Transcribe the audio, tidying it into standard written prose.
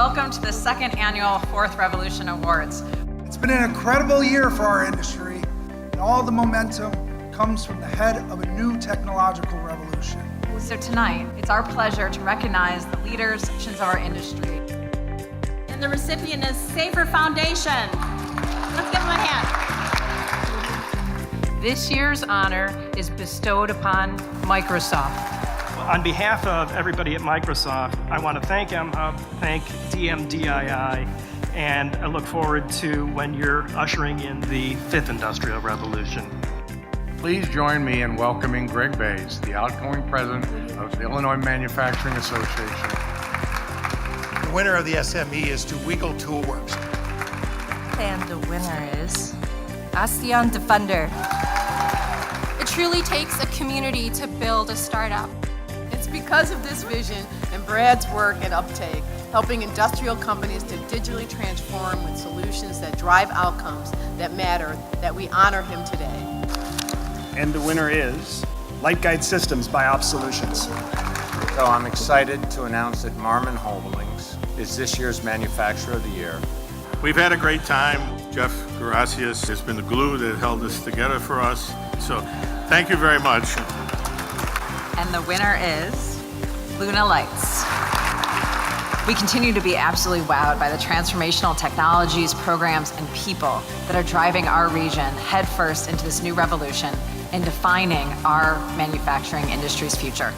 welcome to the second annual Fourth Revolution Awards. It's been an incredible year for our industry, and all the momentum comes from the head of a new technological revolution. So tonight, it's our pleasure to recognize the leaders of our industry. And the recipient is Safer Foundation. Let's give them a hand. This year's honor is bestowed upon Microsoft. On behalf of everybody at Microsoft, I want to thank mHUB, thank DMDII, and I look forward to when you're ushering in the fifth industrial revolution. Please join me in welcoming Greg Bays, the outgoing president of the Illinois Manufacturing Association. The winner of the SME is to Weagle Toolworks. And the winner is Astion Defender. It truly takes a community to build a startup. It's because of this vision and Brad's work at Uptake, helping industrial companies to digitally transform with solutions that drive outcomes that matter, that we honor him today. And the winner is Light Guide Systems by Op Solutions. So I'm excited to announce that Marmon Holdings is this year's Manufacturer of the Year. We've had a great time. Jeff Gracias has been the glue that held this together for us. So thank you very much. And the winner is Luna Lights. We continue to be absolutely wowed by the transformational technologies, programs, and people that are driving our region headfirst into this new revolution and defining our manufacturing industry's future.